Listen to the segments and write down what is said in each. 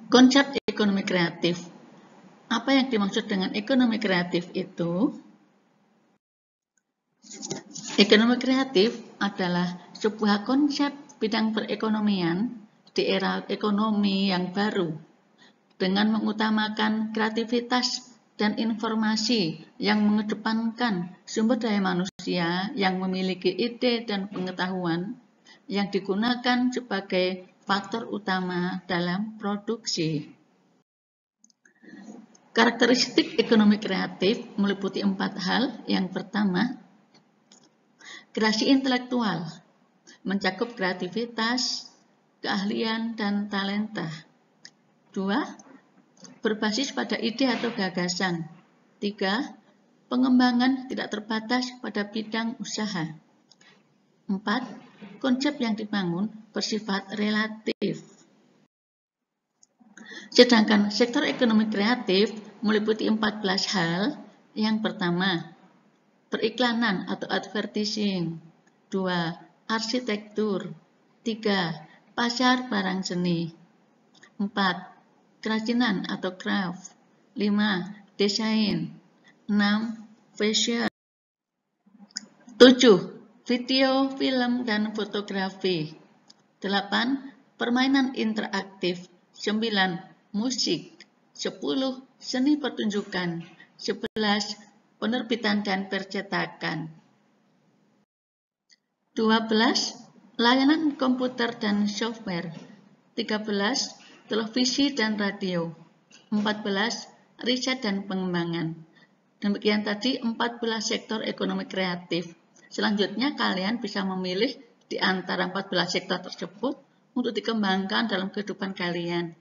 Konsep ekonomi kreatif. Apa yang dimaksud dengan ekonomi kreatif itu? Ekonomi kreatif adalah sebuah konsep bidang perekonomian di era ekonomi yang baru dengan mengutamakan kreativitas dan informasi yang mengedepankan sumber daya manusia yang memiliki ide dan pengetahuan yang digunakan sebagai faktor utama dalam produksi. Karakteristik ekonomi kreatif meliputi 4 hal. Yang pertama, kreasi intelektual, mencakup kreativitas, keahlian, dan talenta. 2. Berbasis pada ide atau gagasan. 3. Pengembangan tidak terbatas pada bidang usaha. 4. Konsep yang dibangun bersifat relatif. Sedangkan sektor ekonomi kreatif meliputi 14 hal. Yang pertama, periklanan atau advertising. 2. Arsitektur. 3. Pasar barang seni. 4. Kerajinan atau craft. 5. Desain. 6. Fashion. 7. Video, film, dan fotografi. 8. Permainan interaktif. 9. Musik. 10. Seni pertunjukan. 11. Penerbitan dan percetakan. 12. Layanan komputer dan software. 13. Televisi dan radio. 14. Riset dan pengembangan. Demikian tadi 14 sektor ekonomi kreatif. Selanjutnya kalian bisa memilih di antara 14 sektor tersebut untuk dikembangkan dalam kehidupan kalian.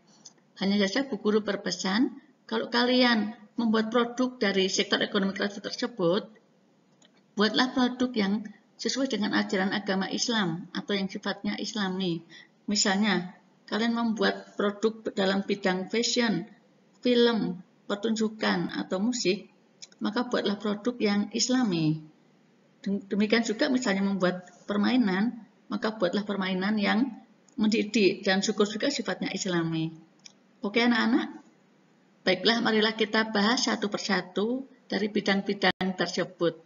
Hanya saja Bu Guru berpesan, kalau kalian membuat produk dari sektor ekonomi kreatif tersebut, buatlah produk yang sesuai dengan ajaran agama Islam atau yang sifatnya Islami. Misalnya, kalian membuat produk dalam bidang fashion, film, pertunjukan, atau musik, maka buatlah produk yang Islami. Demikian juga misalnya membuat permainan, maka buatlah permainan yang mendidik dan syukur juga sifatnya Islami. Oke anak-anak? Baiklah, marilah kita bahas satu persatu dari bidang-bidang tersebut.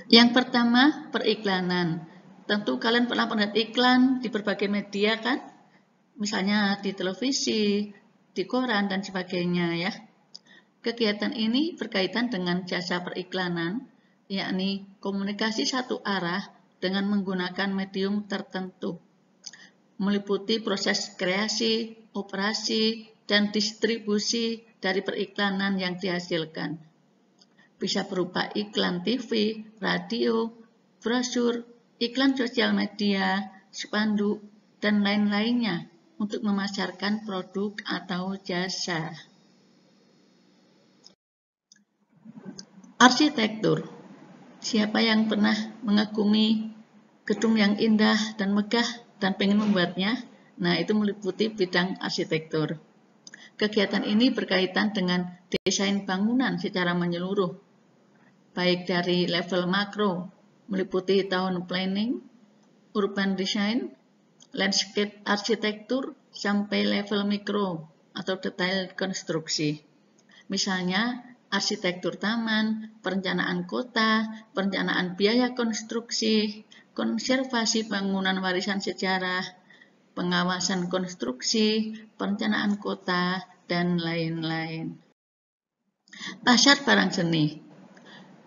Yang pertama, periklanan. Tentu kalian pernah melihat iklan di berbagai media kan? Misalnya di televisi, di koran, dan sebagainya ya. Kegiatan ini berkaitan dengan jasa periklanan, yakni komunikasi satu arah dengan menggunakan medium tertentu. Meliputi proses kreasi, operasi, dan distribusi dari periklanan yang dihasilkan. Bisa berupa iklan TV, radio, brosur, iklan sosial media, spanduk, dan lain-lainnya untuk memasarkan produk atau jasa. Arsitektur. Siapa yang pernah mengagumi gedung yang indah dan megah dan pengen membuatnya? Nah, itu meliputi bidang arsitektur. Kegiatan ini berkaitan dengan desain bangunan secara menyeluruh, baik dari level makro, meliputi town planning, urban design, landscape arsitektur, sampai level mikro atau detail konstruksi. Misalnya, arsitektur taman, perencanaan kota, perencanaan biaya konstruksi, konservasi bangunan warisan sejarah, pengawasan konstruksi, perencanaan kota, dan lain-lain. Pasar barang seni.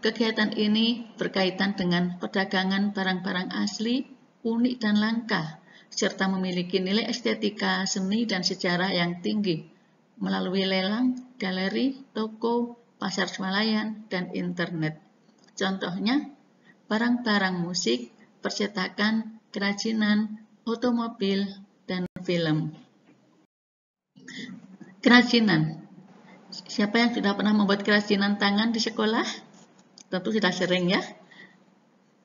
Kegiatan ini berkaitan dengan perdagangan barang-barang asli, unik dan langka, serta memiliki nilai estetika, seni, dan sejarah yang tinggi, melalui lelang, galeri, toko, pasar swalayan, dan internet. Contohnya, barang-barang musik, percetakan, kerajinan, otomobil, dan film. Kerajinan. Siapa yang sudah pernah membuat kerajinan tangan di sekolah? Tentu sudah sering ya.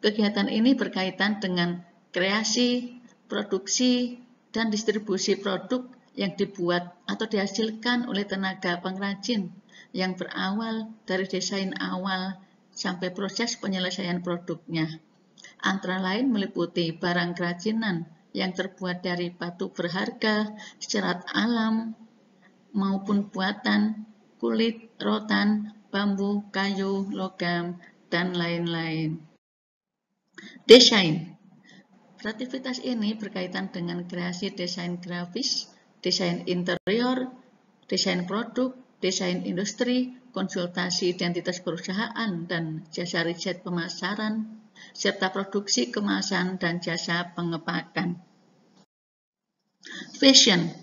Kegiatan ini berkaitan dengan kreasi, produksi, dan distribusi produk yang dibuat atau dihasilkan oleh tenaga pengrajin yang berawal dari desain awal sampai proses penyelesaian produknya. Antara lain meliputi barang kerajinan yang terbuat dari batu berharga, serat alam, maupun buatan, kulit, rotan, bambu, kayu, logam, dan lain-lain. Desain. Kreativitas ini berkaitan dengan kreasi desain grafis, desain interior, desain produk, desain industri, konsultasi identitas perusahaan dan jasa riset pemasaran, serta produksi kemasan dan jasa pengepakan. Fashion.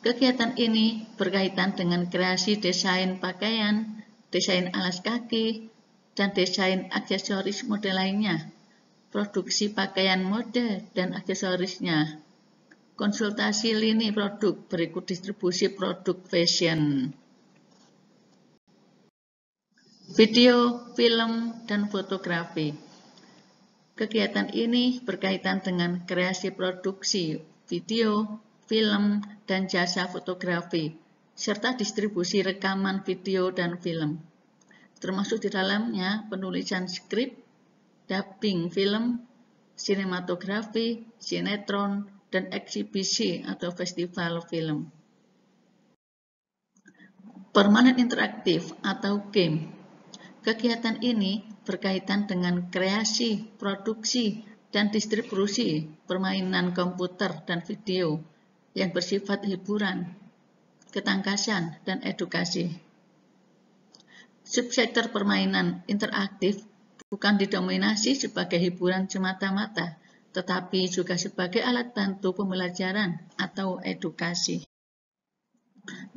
Kegiatan ini berkaitan dengan kreasi desain pakaian, desain alas kaki, dan desain aksesoris mode lainnya, produksi pakaian mode dan aksesorisnya, konsultasi lini produk berikut distribusi produk fashion. Video, film, dan fotografi. Kegiatan ini berkaitan dengan kreasi produksi video, film, dan jasa fotografi, serta distribusi rekaman video dan film, termasuk di dalamnya penulisan skrip, dubbing film, sinematografi, sinetron, dan eksibisi atau festival film. Permanen interaktif atau game. Kegiatan ini berkaitan dengan kreasi, produksi, dan distribusi permainan komputer dan video yang bersifat hiburan, ketangkasan, dan edukasi. Subsektor permainan interaktif bukan didominasi sebagai hiburan semata-mata, tetapi juga sebagai alat bantu pembelajaran atau edukasi.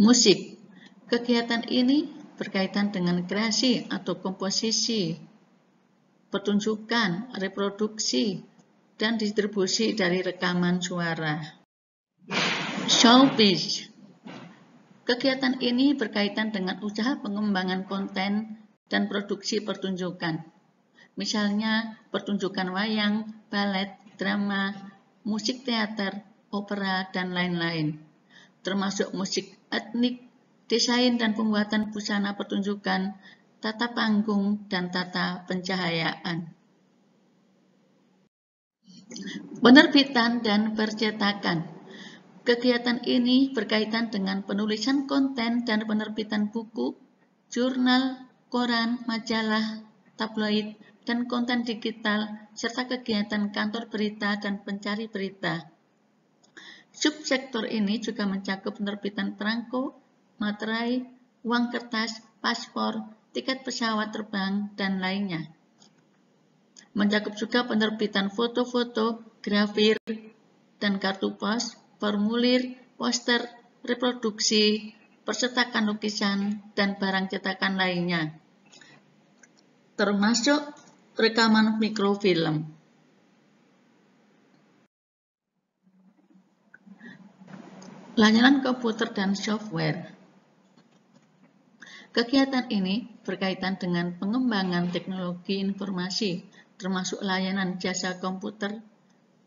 Musik. Kegiatan ini berkaitan dengan kreasi atau komposisi, pertunjukan, reproduksi, dan distribusi dari rekaman suara. Showbiz. Kegiatan ini berkaitan dengan usaha pengembangan konten dan produksi pertunjukan. Misalnya, pertunjukan wayang, balet, drama, musik teater, opera, dan lain-lain, termasuk musik etnik, desain dan pembuatan busana pertunjukan, tata panggung, dan tata pencahayaan. Penerbitan dan percetakan. Kegiatan ini berkaitan dengan penulisan konten dan penerbitan buku, jurnal, koran, majalah, tabloid, dan konten digital, serta kegiatan kantor berita dan pencari berita. Subsektor ini juga mencakup penerbitan perangko, materai, uang kertas, paspor, tiket pesawat terbang, dan lainnya. Mencakup juga penerbitan foto-foto, grafir, dan kartu pos, formulir, poster, reproduksi, percetakan lukisan, dan barang cetakan lainnya, termasuk rekaman mikrofilm. Layanan komputer dan software. Kegiatan ini berkaitan dengan pengembangan teknologi informasi, termasuk layanan jasa komputer,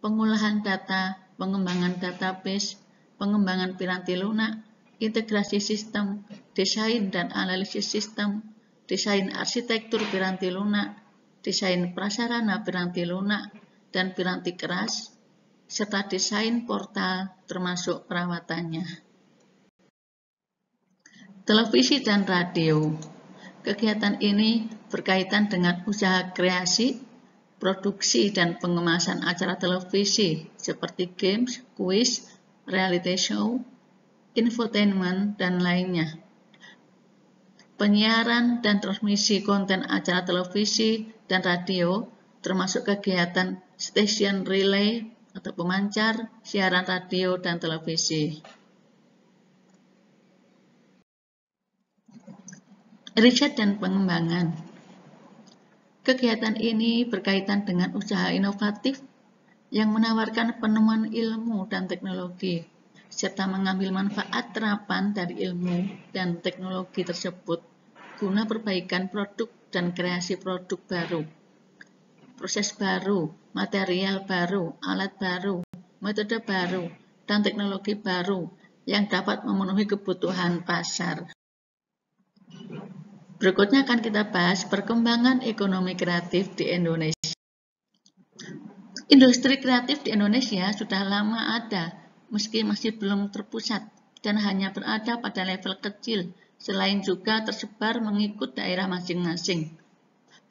pengolahan data, pengembangan database, pengembangan piranti lunak, integrasi sistem, desain dan analisis sistem, desain arsitektur piranti lunak, desain prasarana piranti lunak dan piranti keras, serta desain portal termasuk perawatannya. Televisi dan radio. Kegiatan ini berkaitan dengan usaha kreasi, produksi dan pengemasan acara televisi seperti games, kuis, reality show, infotainment, dan lainnya. Penyiaran dan transmisi konten acara televisi dan radio termasuk kegiatan stasiun relay atau pemancar, siaran radio dan televisi. Riset dan pengembangan. Kegiatan ini berkaitan dengan usaha inovatif yang menawarkan penemuan ilmu dan teknologi, serta mengambil manfaat terapan dari ilmu dan teknologi tersebut guna perbaikan produk dan kreasi produk baru, proses baru, material baru, alat baru, metode baru, dan teknologi baru yang dapat memenuhi kebutuhan pasar. Berikutnya akan kita bahas perkembangan ekonomi kreatif di Indonesia. Industri kreatif di Indonesia sudah lama ada, meski masih belum terpusat dan hanya berada pada level kecil, selain juga tersebar mengikut daerah masing-masing.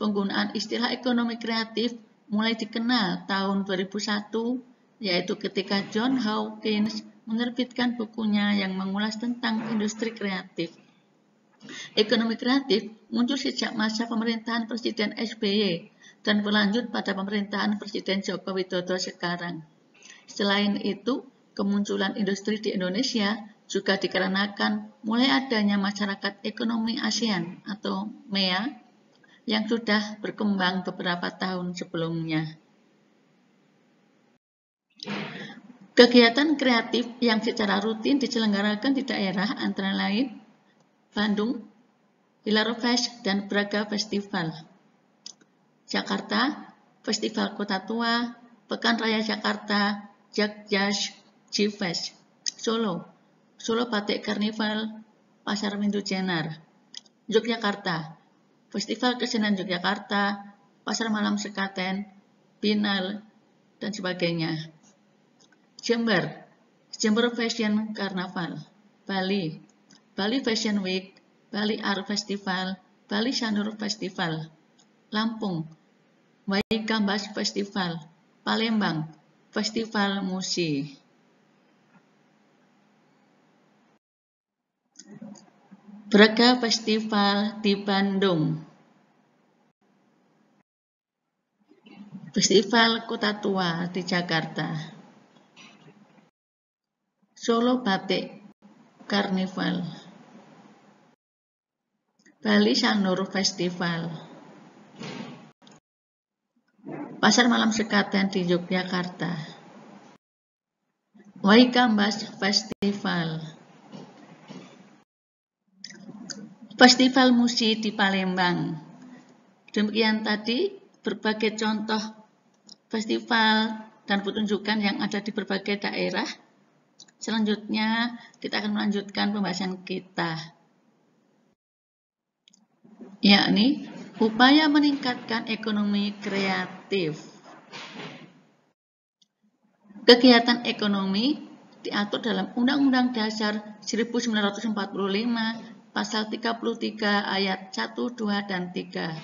Penggunaan istilah ekonomi kreatif mulai dikenal tahun 2001, yaitu ketika John Hawkins menerbitkan bukunya yang mengulas tentang industri kreatif. Ekonomi kreatif muncul sejak masa pemerintahan Presiden SBY dan berlanjut pada pemerintahan Presiden Joko Widodo sekarang. Selain itu, kemunculan industri di Indonesia juga dikarenakan mulai adanya masyarakat ekonomi ASEAN atau MEA yang sudah berkembang beberapa tahun sebelumnya. Kegiatan kreatif yang secara rutin diselenggarakan di daerah antara lain Bandung, Hilaro Fest, dan Braga Festival. Jakarta, Festival Kota Tua, Pekan Raya Jakarta, Jakjas, G-Fest. Solo, Solo Batik Carnival, Pasar Windu Jenar. Yogyakarta, Festival Kesenian Yogyakarta, Pasar Malam Sekaten, Binal, dan sebagainya. Jember, Jember Fashion Carnaval. Bali, Bali Fashion Week, Bali Art Festival, Bali Sanur Festival. Lampung, Waikambas Festival. Palembang, Festival Musi. Braga Festival di Bandung. Festival Kota Tua di Jakarta. Solo Batik Carnival. Bali Sanur Festival. Pasar Malam Sekaten di Yogyakarta. Waikambas Festival. Festival Musi di Palembang. Demikian tadi berbagai contoh festival dan pertunjukan yang ada di berbagai daerah. Selanjutnya kita akan melanjutkan pembahasan kita, yakni upaya meningkatkan ekonomi kreatif. Kegiatan ekonomi diatur dalam Undang-Undang Dasar 1945 Pasal 33 ayat 1, 2, dan 3.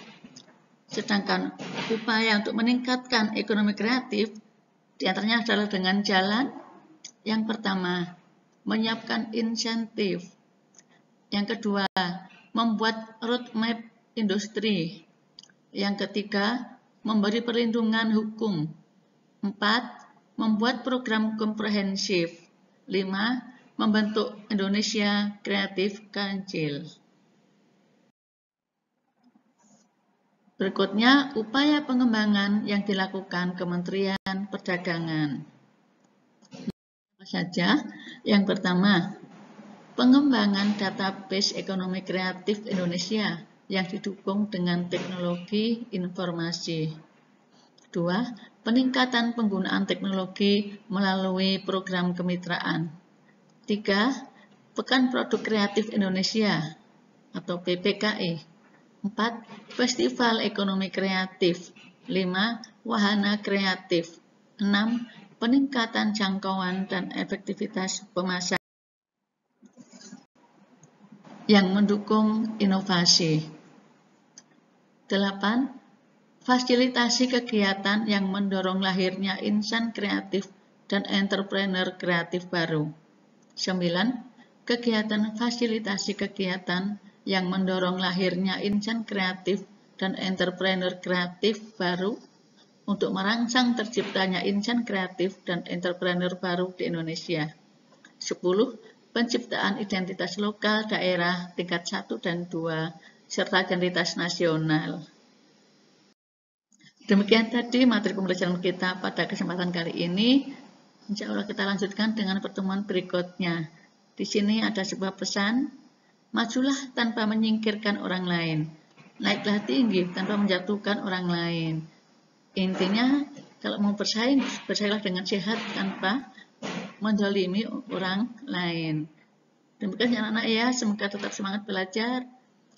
Sedangkan upaya untuk meningkatkan ekonomi kreatif diantaranya adalah dengan jalan yang pertama, menyiapkan insentif. Yang kedua, membuat roadmap industri. Yang ketiga, memberi perlindungan hukum. 4. Membuat program komprehensif. 5. Membentuk Indonesia Creative Council. Berikutnya, upaya pengembangan yang dilakukan Kementerian Perdagangan. Apa saja? Yang pertama, pengembangan database ekonomi kreatif Indonesia yang didukung dengan teknologi informasi. 2. Peningkatan penggunaan teknologi melalui program kemitraan. 3. Pekan Produk Kreatif Indonesia atau PPKI. 4. Festival Ekonomi Kreatif. 5. Wahana Kreatif. 6. Peningkatan jangkauan dan efektivitas pemasaran yang mendukung inovasi. 8. Fasilitasi kegiatan yang mendorong lahirnya insan kreatif dan entrepreneur kreatif baru. 9. Kegiatan fasilitasi kegiatan yang mendorong lahirnya insan kreatif dan entrepreneur kreatif baru untuk merangsang terciptanya insan kreatif dan entrepreneur baru di Indonesia. 10. Penciptaan identitas lokal daerah tingkat 1 dan 2 serta identitas nasional. Demikian tadi materi pembelajaran kita pada kesempatan kali ini. Insya Allah kita lanjutkan dengan pertemuan berikutnya. Di sini ada sebuah pesan, majulah tanpa menyingkirkan orang lain, naiklah tinggi tanpa menjatuhkan orang lain. Intinya, kalau mau bersaing, bersainglah dengan sehat tanpa menzalimi orang lain. Demikian anak-anak ya, semoga tetap semangat belajar.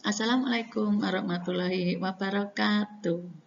Assalamualaikum warahmatullahi wabarakatuh.